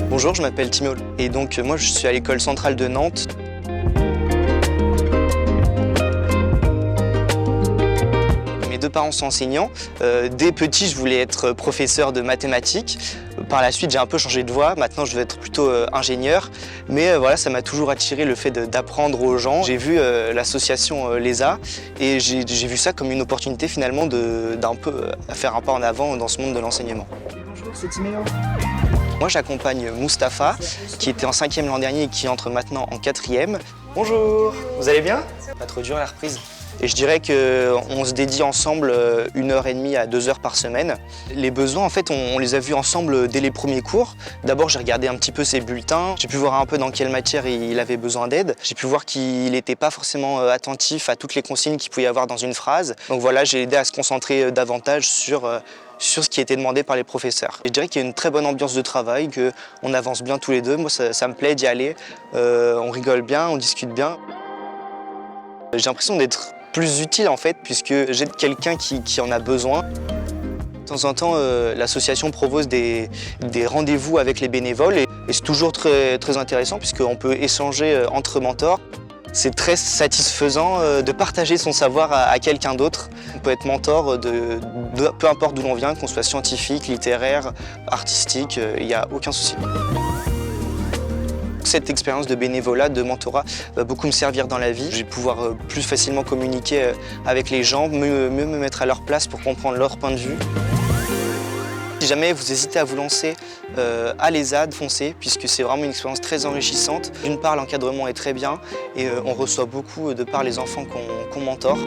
Bonjour, je m'appelle Timéo et donc moi je suis à l'école centrale de Nantes. Mes deux parents sont enseignants. Dès petit, je voulais être professeur de mathématiques. Par la suite, j'ai un peu changé de voie. Maintenant, je veux être plutôt ingénieur. Mais voilà, ça m'a toujours attiré le fait d'apprendre aux gens. J'ai vu l'association l'ESA et j'ai vu ça comme une opportunité finalement d'un peu faire un pas en avant dans ce monde de l'enseignement. Bonjour, c'est Timéo. Moi, j'accompagne Mustapha, qui était en 5e l'an dernier et qui entre maintenant en 4e. Bonjour, vous allez bien? Pas trop dur la reprise. Et je dirais qu'on se dédie ensemble 1h30 à 2 heures par semaine. Les besoins, en fait, on les a vus ensemble dès les premiers cours. D'abord, j'ai regardé un petit peu ses bulletins. J'ai pu voir un peu dans quelle matière il avait besoin d'aide. J'ai pu voir qu'il n'était pas forcément attentif à toutes les consignes qu'il pouvait y avoir dans une phrase. Donc voilà, j'ai aidé à se concentrer davantage sur ce qui était demandé par les professeurs. Et je dirais qu'il y a une très bonne ambiance de travail, qu'on avance bien tous les deux. Moi, ça me plaît d'y aller. On rigole bien, on discute bien. J'ai l'impression d'être plus utile en fait, puisque j'aide quelqu'un qui en a besoin. De temps en temps, l'association propose des rendez-vous avec les bénévoles et c'est toujours très intéressant puisqu'on peut échanger entre mentors. C'est très satisfaisant de partager son savoir à quelqu'un d'autre. On peut être mentor peu importe d'où l'on vient, qu'on soit scientifique, littéraire, artistique, il n'y a aucun souci. Cette expérience de bénévolat, de mentorat, va beaucoup me servir dans la vie. Je vais pouvoir plus facilement communiquer avec les gens, mieux me mettre à leur place pour comprendre leur point de vue. Si jamais vous hésitez à vous lancer à l'ESA, foncez, puisque c'est vraiment une expérience très enrichissante. D'une part, l'encadrement est très bien et on reçoit beaucoup de par les enfants qu'on mentore.